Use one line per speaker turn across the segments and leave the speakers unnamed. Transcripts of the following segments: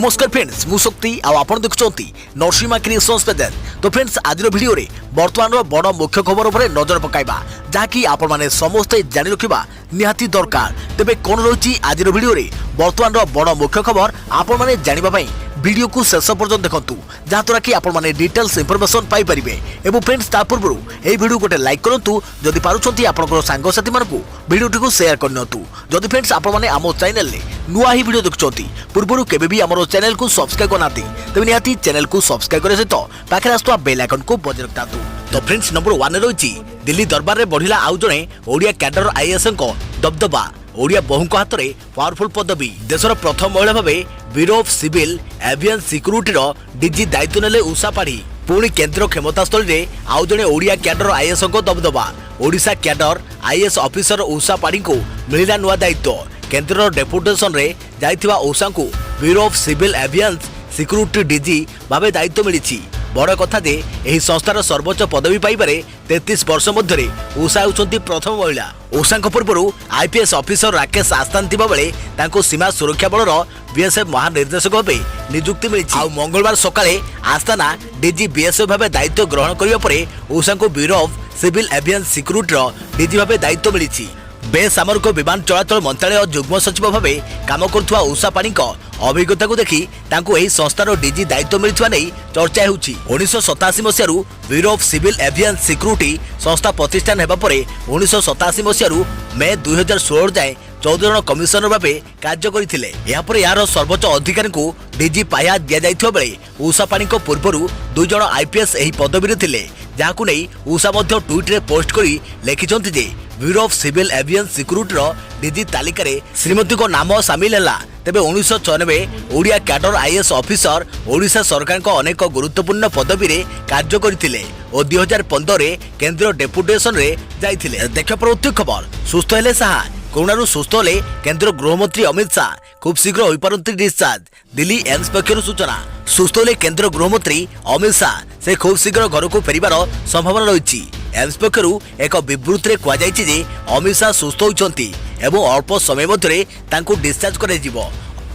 नमस्कार फ्रेंड्स मु शक्ति आपण देखुंती नरसिंहा क्रिएशंस पेज। तो फ्रेंड्स आज वीडियो रे वर्तमान बड़ मुख्य खबर उपर नजर पकाइबा जहाँकि आपण माने समस्ते जानि रखिबा निहाती दरकार। तेबे कोन रही आज वीडियो रे वर्तमान बड़ मुख्य खबर आपण माने जानिबा पई वीडियो को शेष पर्यंत देखंतु जहाँद्वारा कि आपण माने डिटेल्स इंफॉर्मेशन पाई परिबे। एवं फ्रेंड्स ता पूर्व ए वीडियो गोटे लाइक करंतु जदि पारुछंती आपनकर सांग साथी मानकु वीडियो को शेयर करनतु। जदि फ्रेंड्स आपण माने आमो चैनल ले नुआ ही वीडियो देखुछंती पूर्व केबे भी हमरो चैनल को सब्सक्राइब करनाती तबे निहाती चैनल को सब्सक्राइब करे सहित पाखे आस्तुवा बेल आइकन को बजाय रखतातु। तो फ्रेंड्स नंबर 1 रही दिल्ली दरबार रे बढ़िला आउ जणे ओडिया कैडर आईएएस को दबदबा ओडिया बहुंक हाथ में पावरफुल पदवी। देशर प्रथम महिला भाव bureau of civil aviation security DG दायित्व नेले उषा पाढ़ी। पुणी केन्द्र क्षमतास्थल में आउ जड़े ओडिया कैडर आईएएस को दबदबा Odisha cadre IAS officer Usha पाढ़ी को मिला नुआ दायित्व। केन्द्र डेपुटेशन रे जाइथिबा उषा को bureau of civil aviation security DG भाव दायित्व मिली। बड़ कथा जे एही संस्थार सर्वोच्च पदवी पाइबारे 33 वर्ष मध्य उषा होउछंती प्रथम महिला। उषा पूर्व आईपीएस ऑफिसर राकेश आस्तान थिबा बेले तांको सीमा सुरक्षा बलर बीएसएफ महानिर्देशक भाव नियुक्ति मिली। आ मंगलवार सकाळे आस्ताना डीजी बीएसएफ भाव दायित्व ग्रहण करिया परे उषा को bureau of civil aviation security DG भाव दायित्व मिली। बेसामरिक विमान चलाचल मंत्रालय जुग्म सचिव भाव काम करुवा उषा पाणी अभिज्ञता को देखि तांको एही संस्थार डीजी दायित्व मिलथिबा नै चर्चा हेउछि। 1987 मसियारू bureau of civil aviation security संस्था प्रतिष्ठान हेबा परे 1987 मसियारू मे 2016 जाए 14 जन कमिशनर भावे कार्य करथिले। या परे यार सर्वोच्च अधिकारी को डीजी पाया दिया जाइथिबा बेले उषा पाणी को पूर्वरू 2 जन आईपीएस एही पदवी रे थिले। जाहाकु नै उषा मध्य ट्वीट रे पोस्ट करी लिखिछंती जे bureau of civil aviation security DG तालिका रे श्रीमती को नाम सामिल हैला। तेबे 1996 Odia cadre IAS officer Odisha सरकार को अनेक गुरुत्वपूर्ण पदवी रे कार्य करथिले और 2015 रे केंद्र डेपुटेशन रे जाइथिले। देखा प्रत्येक खबर सुस्थ हेले साहा कोरोना सुस्थ हेले केंद्र गृहमंत्री अमित शाह खूब शीघ्र होई पारंती डिस्चार्ज। दिल्ली एम्स पक्षर सूचना सुस्थ हेले केंद्र गृहमंत्री अमित शाह से खूब शीघ्र घर को फेरिबार संभावना रही। एम्स पक्षर एक विवृत्ति में कहुଯାଇଛି जे अमित शाह सुस्थ होइछंती एवं अल्प समय मध्य तांको डिस्चार्ज करे जिवो।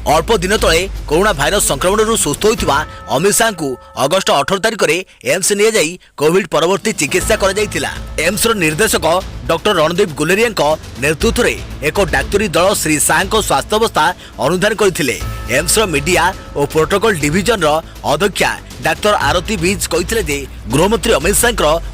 अल्प दिन तले कोरोना भाइरस संक्रमण सुस्थ होइथिबा अमित शाह को अगस्त 18 तारिख रे एम्स निया जाई कोविड परवर्ती चिकित्सा करा जाइथिला। एम्स रो निर्देशक डॉक्टर रणदीप गुलेरिया नेतृत्व रे एक डाक्तरी दल श्री शाह को स्वास्थ्य अवस्था अनुधान करथिले। एम्स रो मीडिया और प्रोटोकॉल डिविजन रो अध्यक्षा डाक्टर आरती बीज कहिथिले जे गृहमंत्री अमित शाह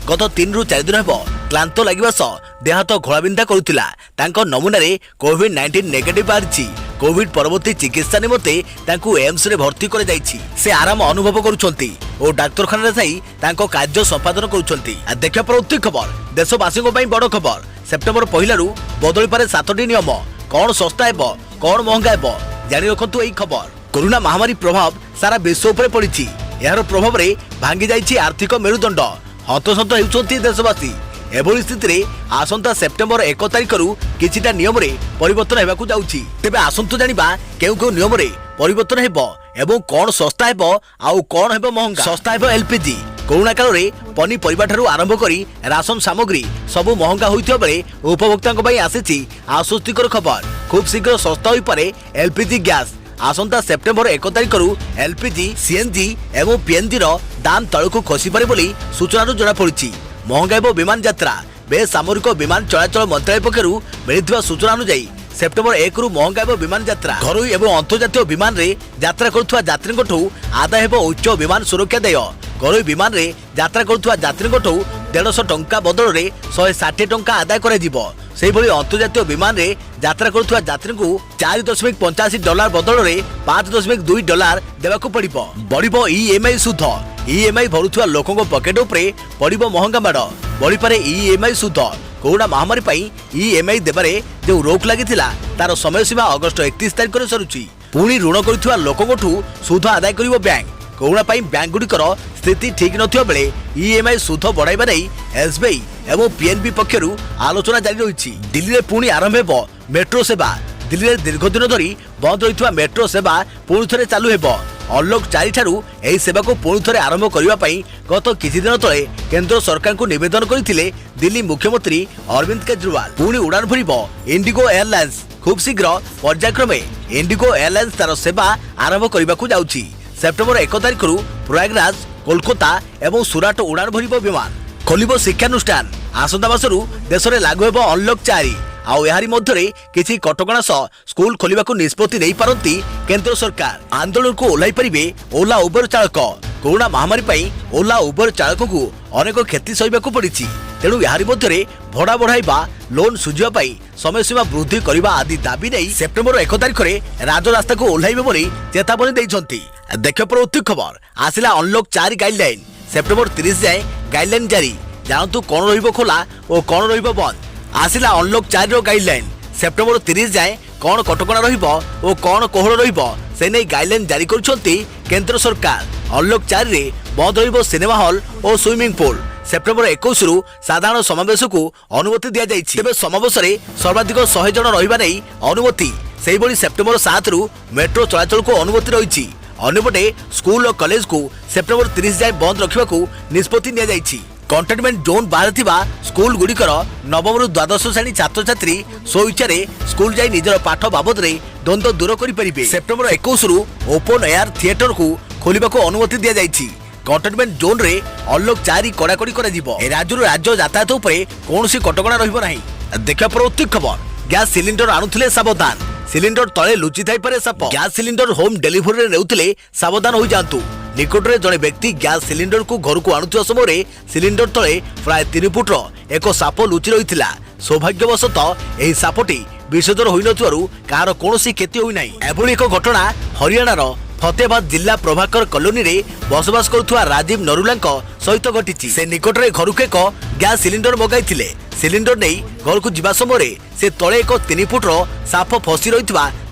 गत 3 रु 4 दिन हेबो क्लांत लागिबा सह देह हाथ घोलाबिंधा करुथिला। तांको नमूना रे कोविड-19 नेगेटिव बारिछि। कोविड परवर्ती चिकित्सा निमते तांको एम्स रे भर्ती करे जाइछि। से आराम अनुभव करुछंती और डाक्तरखाना रे जाई तांको कार्य संपादन करुछंती। देखा प्रत्येक खबर देशवासी पई बड़ खबर। सेप्टेम्बर 1 रु बदली पारे 7टी नियम कौन सस्ता हेबो कौन महंगा हेबो जानि रखंतु एई खबर। कोरोना महामारी प्रभाव सारा विश्व उपरे पड़िछि। यार प्रभाव रे भांगी जाइछि आर्थिक मेरुदंड। हतसंत हेउछंती देशवासी। एभली स्थिति रे आसंता सेप्टेम्बर 1 तारिख रु किछिटा नियम रे परिवर्तन हेबाकू जाउछि। तेबे आसंतु जानिबा केउ नियम रे परिवर्तन हेबो एवं कोन सस्ता हेबो आउ कोन हेबो महंगा। सस्ता हेबो एलपीजी। कोरोना काल रे पनी परिबा ठारू आरंभ करी राशन सामग्री सबु महंगा होइथिबा बेले उपभोक्तांक पई आसीछि आश्वस्तिकर खबर। खूब शीघ्र सस्ता होई पारे एलपीजी गैस। आसंता सेप्टेम्बर 1 तारिख रु एलपीजी सीएनजी एवं पीएनजी रो दाम तळकू खसी पारे बोली सूचना जना पड़िछि। महंगा हेबो विमान यात्रा। बेसामरिक विमान चलाचल मंत्रालय पक्षरु मिलिथिबा सूचना अनुसार सेप्टेम्बर 1 रु महंगा हेबो विमान यात्रा। घरोई एवं अंतर्जातीय विमान रे यात्रा करुथुवा यात्रींकठू आदाय हेबो उच्च विमान सुरक्षा देय। घरोई विमान रे यात्रा करुथुवा यात्रींकठू 150 टंका बदल रे 160 टंका आदाय करे जिवो। सेहि भली अंतर्जातीय विमान रे यात्रा करुथुवा यात्री को $4.85 बदल रे $5.2 देबाकू पड़िबो। बढ़िबो ईएमआई सुध। ईएमआई भरुथुवा लोकंक पकेट उपरे पड़िबो महंगा माड़। बढ़ी पारे ईएमआई सुध। कोरोना महामारी पई ईएमआई देबारे जो रोक लागिथिला तार समय सीमा अगस्त 31 तारिख रे सरुची। पुणी ऋण करुथुवा लोकंकठू सुध आदाय करिवो बैंक। कोरोना पई बैंक गुडिकर स्थिति ठीक नथिबा बेले ईएमआई सुध बढ़ाइबा नै एसबीआई एवं पीएनबी पक्षरु आलोचना जारी रहिछि। दिल्ली रे पुणी आरंभ हेबो मेट्रो सेवा। दिल्ली रे दीर्घ दिन धरी बंद रहितवा मेट्रो सेवा पुणी थरे चालू हेबो। अनलॉक 4 ठारू एही सेवा को पुणी थरे आरंभ करिवा पई गत किछि दिन तळे केंद्र सरकार को निवेदन करिथिले दिल्ली मुख्यमंत्री अरविंद केजरीवाल। पुणी उड़ान भरिबो इंडिगो एयरलाइंस। खूब शीघ्र पर्यायक्रमे इंडिगो एयरलाइंस तार सेवा आरंभ करने को जाउछि। सेप्टेम्बर 1 तारिख प्रयागराज, कोलकाता एवं सुराट उड़ान भरिब विमान। खोलिबो शिक्षानुष्ठान। आसंता मासरू देश में लागू हेबो अनलॉक 4। आउ एहारी मध्यरे किछि कटकणा सह स्कूल खोलिबाकू निष्पत्ति नै पारंती केंद्र सरकार। आंदोलन को ओह्लाई परिबे ओला उबर चालक। कोरोना महामारी पई ओला उबर चालक को अनेक क्षति सहिबाकू पड़िछि। तेणु एहारी मध्यरे भड़ा बढ़ाइबा, लोन सुझिबा पई समय सीमा वृद्धि करबा आदि दाबी नै सेप्टेम्बर 1 तारिख रे राजरास्ता को ओह्लाइबे बोली चेतावनी दैछंती। देखियो परवर्ती खबर आसिला अनलॉक 4 गाइडलाइन। सेप्टेम्बर 30 जाए गाइडलाइन जारी। जानतु कौन रहिबो खोला और कौन रहिबो बंद। आसिला अनलॉक 4 रो गाइडलाइन। सेप्टेम्बर 30 जाए कौन कटकणा रहिबो और कौन कोहळ रहिबो से नै गाइडलाइन जारी करछंती केंद्र सरकार। अनलॉक 4 रे बंद रहिबो सिनेमा हॉल और स्विमिंग पूल। सेप्टेम्बर 21 रु साधारण समावेश को अनुमति दिया जाइछि। तेबे समावेश रे सर्वाधिक 100 जन रहिबा नै अनुमति। सेहि भली सेप्टेम्बर 7 रु मेट्रो चलाचल को अनुमति रहिछि। अन्यपटे स्कूल और कॉलेज को सेप्टेम्बर 30 जाए बंद रखा निष्पत्ति निया जाइछि। कंटेनमेंट जोन बाहर थिबा स्कूल गुड़िकर नवम रु द्वादश श्रेणी छात्र छात्री स्वेच्छा स्कूल जाई निजर पाठ बाबद रे द्वंद्व दूर करि परिबे। सेप्टेम्बर 21 रु ओपन एयर थिएटर को खोलिबाको अनुमति दिया जाइछि। कंटेनमेंट जोन रे अनलॉक 4 कड़ाकड़ी करा जिवो। राज्य राज्य यातायात उपरे कोनोसी कटकणा रहिबो नाही। देखा परवर्ती खबर गैस सिलिंडर आणुथिले सावधान। सिलिंडर तले लुचि थाई पारे साप। गैस सिलिंडर होम डिलीवरी नेउथिले सावधान हो जांतु। निकट में जड़े व्यक्ति गैस सिलिंडर को घर को आणुथिबा समय सिलिंडर तले प्राय 3 फुटर एक साप लुचि रहिथिला। सौभाग्यवशतः एही सापटी विषधर होई नथिबारु कार कोनोसी क्षति होई नाही। एभली एक घटना हरियाणार फतेहाबाद जिला प्रभाकर कॉलोनी रे बसवास करुवा राजीव नरुला सहित घटी। से निकट में घर को एक गैस सिलिंडर मगाई। सिलिंडर नहीं घर को जीवा समय से तले एक 3 फुटर साप फसी रही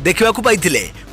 देखा पाई।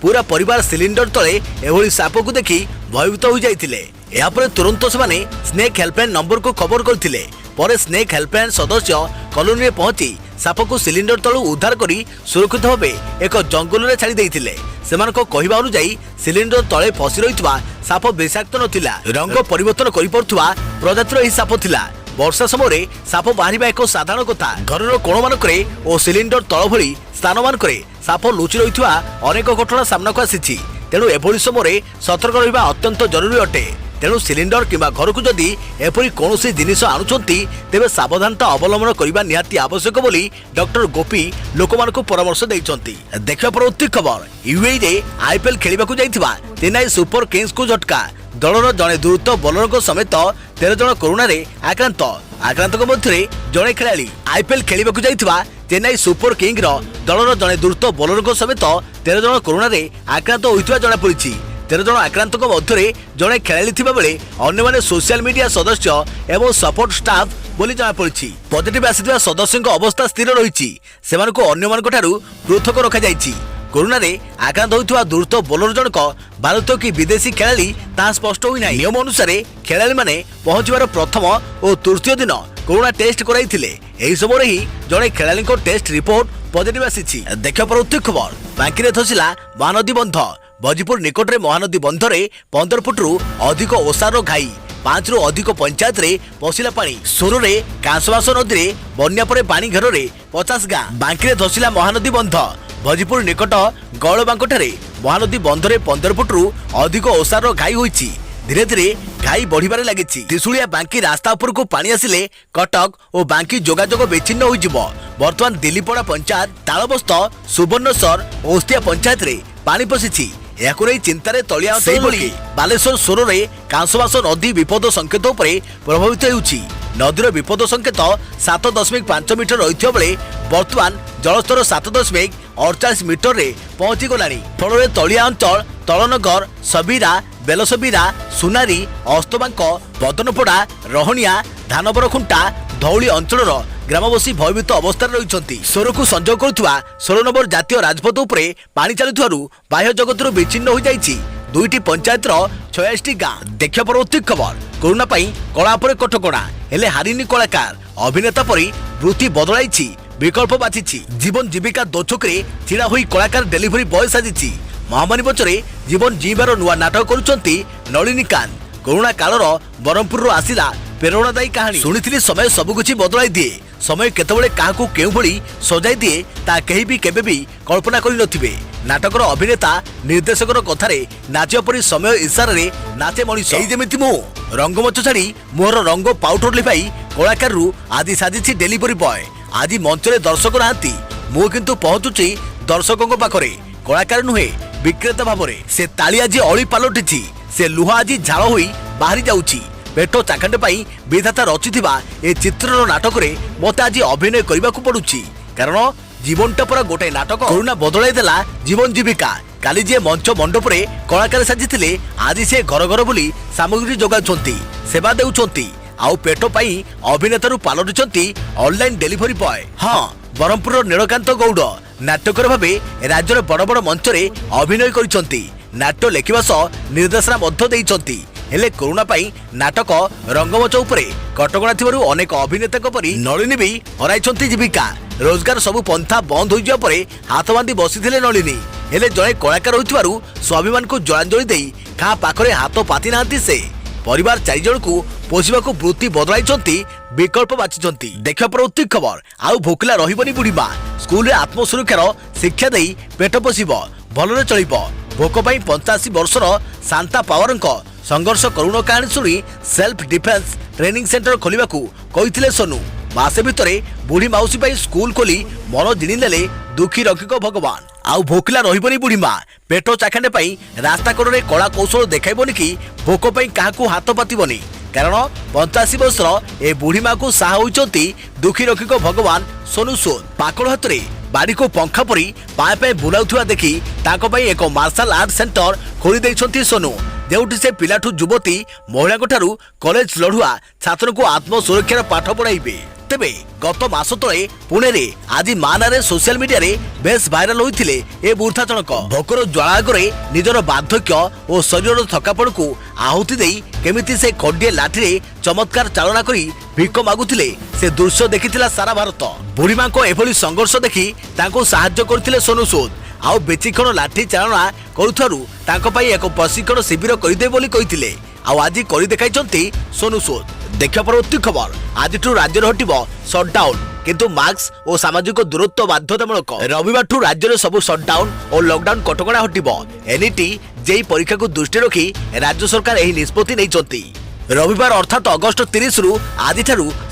पूरा परिवार सिलिंडर तले एभली साप को देखि भयभीत हो जाइतिले। यापर तुरंत से स्नेक हेल्पलाइन नंबर को खबर करथिले। परे स्नेक हेल्पलाइन सदस्य कॉलोनी में पहुंची साप को सिलिंडर तलू उद्धार करी सुरक्षित भावे एक जंगल में छाड़ी देइथिले। सेमानको कहिबा अनुसायी सिलिंडर तले फसी रहितबा साप विषाक्त नथिला। रंग परिवर्तन करि पड़ुवा प्रजातिर एही साप थिला। वर्षा समय साप बाहर एक साधारण कथा। घर कोण मानकरे और सिलिंडर तल भली स्थान मानकरे साप लुचि रहितबा अनेक घटना सामना को आसीछि। तेणु एभली समय सतर्क रहिबा अत्यंत जरूरी अटे। तेणु सिलिंडर किंबा घर को जदि एपरी कौनसी जिनिस आणुचंती तेबे सावधानता अवलंबन करबा निहाती आवश्यक बोली डॉक्टर गोपी लोकमानकु परामर्श दैछंती। देखा परवर्ती खबर यूएई रे आईपीएल खेलिबाकू जाइथिबा चेन्नई सुपर किंग्स को झटका। दलर जड़े द्रुत बॉलर समेत 13 जन कोरोना रे आक्रांत। आक्रांतक मध्य जड़े खेलाड़ी आईपीएल खेलिबाकू जाइथिबा चेन्नई सुपर किंग दलर जड़े द्रुत बॉलर समेत 13 जन कोरोना रे आक्रांत होइथिबा जणा पड़िछि। 13 जन आक्रांतक मध्य जड़े खेलाड़ी थिबा बेले अन्य माने सोशल मीडिया सदस्य एवं सपोर्ट स्टाफ बोली जणा पड़िछि। पॉजिटिव आसिथिबा सदस्यक अवस्था स्थिर रहिछि। सेमानको अन्य मानक ठारू पृथक रखा जाइछि। कोरोना रे आक्रांत होइथिबा द्रुत बॉलर जनक भारतीय कि विदेशी खेलाड़ी ता स्पष्ट होई नाही। नियम अनुसार खेलाड़ी माने पहुंचबार प्रथम और तृतीय दिन कोरोना टेस्ट कराइथिले। एही समय ही जड़े खेलाड़ी टेस्ट रिपोर्ट पॉजिटिव आसीछि। देखा परवर्ती खबर बांकी रे धसिला महानदी बंध। भोजपुर निकट में महानदी बंधरे 15 फुट रु अधिक ओसार घाई। 5 रु अधिक पंचायत रे पशिला पानी। सोर रे कांसवास नदी रे बन्या परे पानी घेर रे 50 गाँ। बांकी रे धसिला महानदी बंध। भोजपुर निकट गौलबांकठारे महानदी बंधरे 15 फुट रु अधिक ओसार घाई होइछि। धीरे धीरे घाई बढ़िबारे लागिछि। त्रिशूलिया बांकी रास्ता उपर को पानी आसिले कटक और बांकी जोगाजोग विच्छिन्न होइजिबो। वर्तमान दिल्लीपड़ा पंचायत तालबस्त सुवर्णसर ओस्तिया पंचायत रे पानी पशिछि। याकु नै चिंतारे तलिया अंचल बालेश्वर सोर रे कांसवास नदी विपद संकेत उपरे प्रभावित हेउछि। नदीर विपद संकेत 7.5 मीटर रहिथिबा बेले वर्तमान जलस्तर 7.48 मीटर रे पहुंची गलानी। फल तलिया अंचल तलनगर सबीरा बेलसबीरा सुनारी अस्तबांक बदनपड़ा रहणिया धानबरखुंटा धौली अंचल ग्रामवासी भयभीत अवस्था रही। सोर को संजोग करुवा 16 नंबर जातीय राजपथ उपरे पानी चलुथिबारु बाह्य जगत विच्छिन्न हो जाइछि। 2टी पंचायत 86 गाँ। देखा परवर्ती खबर कोरोना पाई कला पर कटकणा हेले हारिनी कलाकार। अभिनेता परी वृत्ति बदलाइछि, विकल्प बाछिछि। जीवन जीविका दोछकरे छिड़ा होई कलाकार डेलीवरी बॉय साजिछि। महामारी बचरे जीवन जीवार नुआ नाटक करुचंती नलिनीकांत। कोरोना कालर बरहमपुर आसिला प्रेरणादायी कहानी शुणी समय सबकुछ बदलाई दिए समय केतबेले काहाकू केउ भली सजाई दिए ता केही भी केबे भी कल्पना करि नथिबे नाटकर अभिनेता निर्देशकर कथारे नाचिया परी समय इशारे नाचे मनीष एई जेमिति मु रंगमंच छाड़ी मोर रंग पाउडर लिपाई कलाकार रु आदि साजिछि डेलीवरी बॉय आज मंच रे दर्शक नांती मु किंतु पहुंचुछि दर्शकों पाखरे कलाकार नुहे विक्रेता भावरे से ताली आज अली पालटिछि से लुह आज झाल होई बाहरी जाउछि पेट चाखंड पाई विधाता रचिथिबा ए चित्रर नाटक रे मते आज अभिनय करबा को पडुछि कारण जीवनटा पर गोटे नाटक कोरोना बदलाई देला जीवन जीविका काली जे मंच मंडप रे कलाकार साजिथिले आज से घर घर बुली सामग्री जोगाउछंती सेवा देउछंती आउ पेट पाई अभिनेता रु पालटिछंती ऑनलाइन डेलीवरी बॉय हां बरहमपुर नीलकांत गौड़ नाट्यकर भाबे राज्यर बड़ बड़ मंच रे अभिनय करिसंती नाट्य लेखिबा सह निर्देशना मध्य देइसंती हेले कोरोना पाई नाटक रंगमंच उपरे कटकणा थिबारु अनेक अभिनेता परी नलिनी भी हराइछंती जीविका रोजगार सबु पंथा बंद होई जिया परे हाथ बांधी बसिथिले नलिनी हेले जणे कलाकार होइथिबारु स्वाभिमान को जलांजलि देई का पाखरे हाथ पाति नांती से परिवार 4 जण को पोषिबा को वृत्ति बदलाइछंती विकल्प बाछिछंती देखा प्रवृत्ति खबर आउ भोकला रहिबनी बुढ़ीमा स्कूल रे आत्मसुरक्षार शिक्षा देई पेट पोषिबो भलरे चलिबो भोक पाई 85 वर्षर शांता पावरंक संघर्ष करुण कहानी शुणी सेल्फ डिफेन्स ट्रेनिंग सेंटर खोलिबा को कहिथिले सोनू मासे भितरे बुढ़ी माउसी पाई स्कूल खोली मन जिणी नेले दुखी रक्षक भगवान आउ भोकला रहिबनी बुढ़ीमा पेट चाखंडे पाई रास्ता कड़े कला कौशल देखाइबनी कि भोक पाई काहाकू हाथ पातिबनी कारण 85 वर्षर ए बुढ़ीमा को साहा होइचंती दुखी रक्षक भगवान सोनू सोन पाकड़ हाथ रे बाड़ी को पंखा परी पाए पाए बुलाउथुआ देखि ताको पाई एक मार्शल आर्ट सेंटर खोली दैछंती सोनू जेउठी से पिलाठू युवती महिला ठारू कॉलेज लढ़ुआ छात्र को आत्मसुरक्षार पाठ पढ़ाइबे तेबे गत मास तले पुणे रे आज मानारे सोशल मीडिया रे बेस भाइराल होइथिले ए बुर्था जनक भोकर ज्वालागरे निजर बार्धक्य और शरीर थकापण को आहुति देई केमिति से खड्डे लाठी रे चमत्कार चालना करी भिक मागुथिले से दृश्य देखिथिला सारा भारत बुढ़ीमा को एभली संघर्ष देखि ताको सहाय्य करथिले सोनू सूद आउ बेचिखण लाठी चालना करुथारु ताको पई एक प्रशिक्षण शिविर करिदे बोली कहिथिले आउ आज करि देखाइछंती सोनू सूद देखा परवर्ती खबर आज राज्य हटिबो शटडाउन किंतु मास्क और सामाजिक दूरत्व बाध्यतामूलक रविवार राज्य में सबू शटडाउन और लॉकडाउन कटकणा हटिबो एनईटी जेई परीक्षा को दृष्टि रखी राज्य सरकार एही निष्पत्ति नैचंती रविवार अर्थात अगस्ट 30 रु आज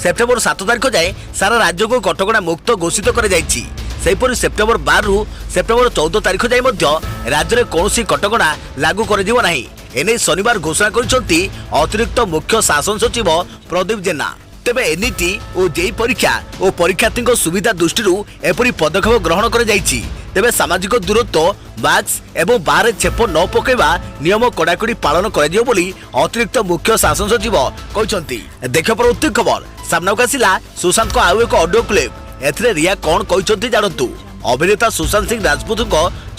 सेप्टेम्बर 7 तारिख जाए सारा राज्य को कटकणा मुक्त घोषित कर जाइछि सेपरि सेप्टेम्बर 12 रु सेप्टेम्बर 14 तारिख जाए मध्य राज्य में कौन कटकणा लागू कर दिबो नाही एने शनिवार घोषणा करिसंती अतिरिक्त मुख्य शासन सचिव प्रदीप जेना तेबे एनईटी और जेई परीक्षा और परीक्षार्थी सुविधा दृष्टि एपरी पदक्षेप ग्रहण कर जाइछि तेबे सामाजिक दूरत्व मास्क एवं बाहर छेप न पकेबा नियम कड़ाकड़ी पालन कर बोली अतिरिक्त मुख्य शासन सचिव कहते देख परवर्ती खबर सामना आसिला सुशांत को आउ एक ऑडियो क्लिप एथिरे रिया कौन कहते जानतु अभिनेता सुशांत सिंह राजपूत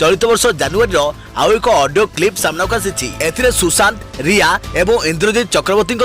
चलित वर्ष जनवरी आउ एक ऑडियो क्लिप सामना आसी एथिरे सुशांत रिया एवं इंद्रजीत चक्रवर्ती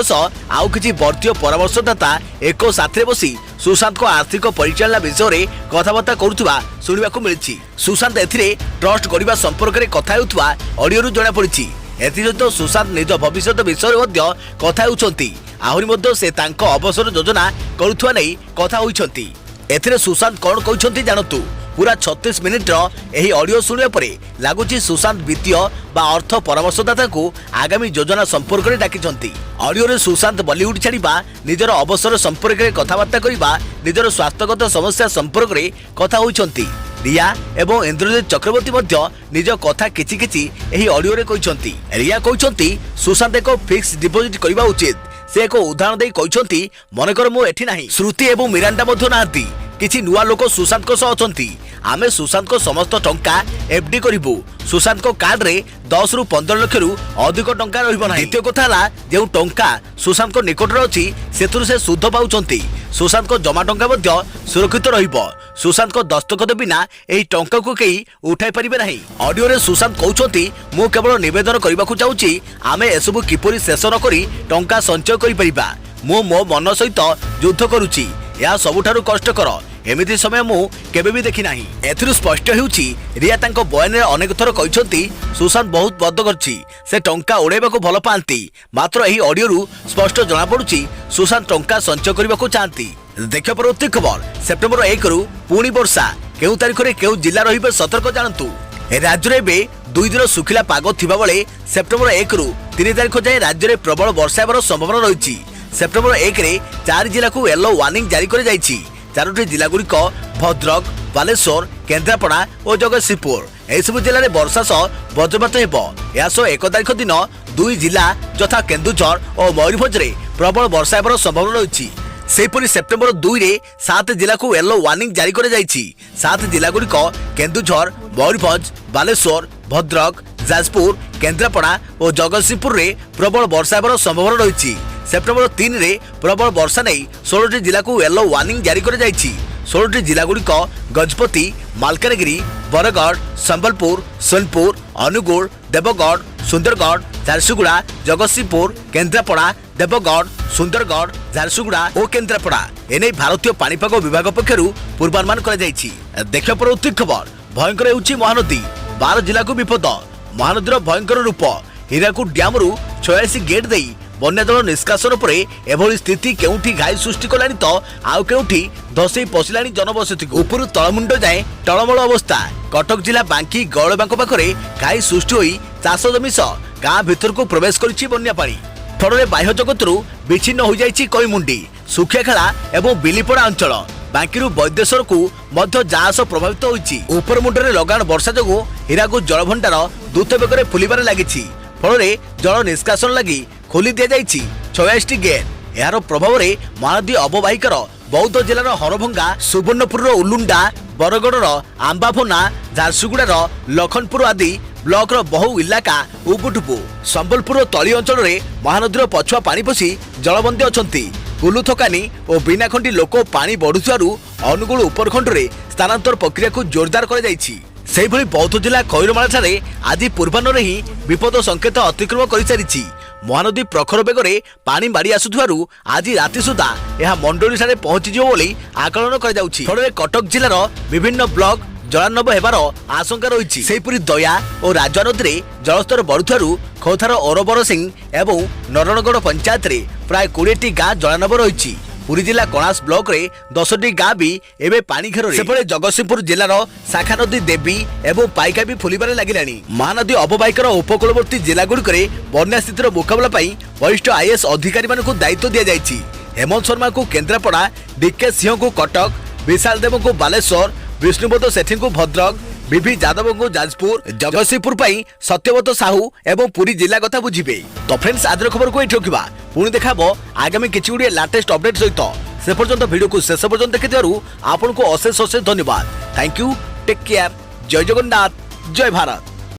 आउ किछि वर्तीय परामर्शदाता एक साथी बसी सुशांत को आर्थिक परिचालना विषय में कथबार्ता करुवा शुणा मिली सुशांत एथिरे ट्रस्ट करने संपर्क में कथा होता ऑडियो जना पड़ी एसहित सुशांत निज भविष्य विषय में कथा होती आहरी से अवसर योजना करुवा नहीं कथा होती एथिरे सुशांत कौन कहते जानतु पूरा 36 मिनिट यही ऑडियो शुणा पर लगुच सुशांत वित्तीय बा अर्थ परामर्शदाता को आगामी योजना संपर्क में डाकिछंती ऑडियो रे सुशांत बॉलीवुड छाड़िबा निजर अवसर संपर्क में कथबार्ता करिबा निजर स्वास्थ्यगत समस्या संपर्क में कथा होइछंती रिया एवं इंद्रजीत चक्रवर्ती मध्य निज कथा किछि किछि एही ऑडियो रे कहिछंती रिया कहिछंती सुशांत एक फिक्स डिपोजिट करिबा उचित से एक उदाहरण दे कहिछंती मनकर मु एठी नाही श्रुति एवं मिरांडा मध्य नांती किछि नुआ लोक सुशांत को अछंती आमे सुशांत को समस्त टंका एफडी करिबु सुशांत को कार्ड रे 10 रु 15 लाख रु अधिक टंका रहिबो नाही द्वितीय कथा ला जे टंका सुशांत को निकट रे अछि सेतुर से सुध पाउचंती सुशांत को जमा टंका मध्य सुरक्षित रहिबो सुशांत को दस्तखत बिना एही टंका को केही उठाई परिबे नाही ऑडियो रे सुशांत कहउचंती मु केवल निवेदन करबा को चाहूची आमे एसबु किपरि शेष न करी टंका संचय करि परिबा मो मन सहित युद्ध करूची या सबुठारु कष्टकर एमिति समय मु केबे भी देखि नाही। एथिरु स्पष्ट हेउछि रिया तांको बयान रे अनेक थर कहिसंती सुशांत बहुत बद करछि, से टंका उड़ेबाको भल पांती। मात्र एही ऑडियो स्पष्ट जना पडुछि सुशांत टंका संचय करबाको चाहंती। देखियो परवर्ती खबर सेप्टेम्बर 1 रु पुणी वर्षा केउ तारिख रे केउ जिल्ला रहिबे सतर्क जानतु। राज्य रे बे 2 दिन सुखिला पाग थिबा बेले सेप्टेम्बर 1 रु 3 तारिख जाय राज्य रे प्रबल वर्षा हेबार संभावना रहिछि। सेप्टेम्बर 1 रे 4 जिल्ला को येलो वार्निंग जारी करे जाइछि। 4टी जिला गुड़िक भद्रक, बालेश्वर, केन्द्रापड़ा और जगतसिंहपुर एसबु जिले में वर्षा सह वज्रपात हेबो। या सह 1 तारिख दिन 2 जिला यथा केन्दुझर और मयूरभंज रे प्रबल वर्षा हेबार संभावना रहिछि। सेपरि सेप्टेम्बर 2 रे 7 जिला को येलो वार्निंग जारी करे जाइछि। 7 जिला गुड़िक केन्दुझर, मयूरभंज, बालेश्वर, भद्रक, जाजपुर, केन्द्रापड़ा और जगतसिंहपुर रे प्रबल वर्षा हेबार संभावना रहिछि। सेप्टेम्बर 3 रे प्रबल वर्षा नहीं 16टी जिला को येलो वार्निंग जारी करे जाइछि। 16टी जिला गुड़िक गजपति, मालकानगिरी, बरगढ़, संबलपुर, सोनपुर, अनुगुल, देवगढ़, सुंदरगढ़, झारसुगुड़ा, जगतसिंहपुर, केन्द्रापड़ा, देवगढ़, सुंदरगढ़, झारसुगुड़ा और केन्द्रापड़ा एने भारतीय पाणीपाग विभाग पक्षरु पूर्वानुमान करा जाइछि। देखियो परवर्ती खबर भयंकर हेउछि महानदी, 12 जिला को विपद। महानदीर भयंकर रूप हीराकुद डैम रु 86 गेट देई बन्या जल निष्कासन पर एभली स्थिति केउठी घाई सृष्टि कलानी तो आउ केउठी धसई पशिलानी जनबसति उपरु तळमुंड जाए टळमळ अवस्था। कटक जिला बांकी गौळबांक पाखरे घाई सृष्टि होई चाष जमी सह गाँ भितर को प्रवेश करिछि बन्या पानी। फଳରେ बाह्य जगतरू विच्छिन्न हो जाइछि कईमुंडी, सुखियाखेला एवं बिलीपड़ा अंचल। बांकीरू वैद्येश्वर को मध्य जाहाज प्रभावित होइछि। उपर मुंडरे लगाण वर्षा जोगु हीराकुद जलभंडार द्रुत बेगरे फुलिबारे लागिछि। फଳରେ जल निष्कासन लगी खोली दिया जाइछि 86टी गेट। यार प्रभाव रे महानदी अववाहिकार बौद्ध जिलार हरभंगा, सुवर्णपुर उलुंडा, बरगढ़ आंबाफोना, झारसुगुड़ार लखनपुर आदि ब्लॉक बहु इलाका उबुटुबु, संबलपुर तली अंचल रे महानदीर पछुआ पानी पसी जलबंदी अछंती। कुलु थकानी और बिनाखंडी लोक पानी बढ़ुथिबारु अनुगुल उपरखंड रे स्थानांतर प्रक्रिया को जोरदार कर जाइछि। सेहिभଳି बौद्ध जिला खैरमाला ठारे आज पूर्वाह्न ही विपद संकेत अतिक्रम कर सारिछि। महानदी प्रखर बेगरे पानी माड़ी आसुथिबारु आज राति सुधा यह मंडोली ठारे पहुंचीजिବ बोली आकलन कर जाउछि। फଳରେ कटक जिलार विभिन्न ब्लॉक जलार्णव हेबार आशंका रहिछि। सेहिपरि दया और राजा नदी रे जलस्तर बढ़ुथिबारु खोथार ओरबर सिंह एवं नरणगढ़ पंचायत रे प्राय 20टी गाँ जलार्णव रहिछि। पुरी जिला कणास ब्लॉक रे 10टी गाँ भी एवं पानी घेर। सेपटे जगतसिंहपुर जिलार शाखा नदी देवी एवं पाइका भी फुलिबारे लागिलानी। महानदी अववाहिकार उपकूलवर्ती जिला गुड़िक बन्या स्थितिर मुकाबला पाई वरिष्ठ आईएएस अधिकारी मानकु दायित्व दिया जाइछि। हेमंत शर्मा को केन्द्रापड़ा, डीके सिंह को कटक, विशाल देव को बालेश्वर, विष्णुपद सेठी को भद्रक, बीबी यादव को जाजपुर, जगतसिंहपुर पाई सत्यव्रत साहू एवं पुरी जिला कथा बुझिबे। तो फ्रेंड्स आज खबर को एठी रखिबा, पुणी देखाबो आगामी किछि गुडी लेटेस्ट अपडेट सहित। से पर्यंत वीडियो को शेष पर्यंत देखिथिबारु आपनको अशेष अशेष धन्यवाद। थैंक यू, टेक केयर, जय जगन्नाथ, जय भारत।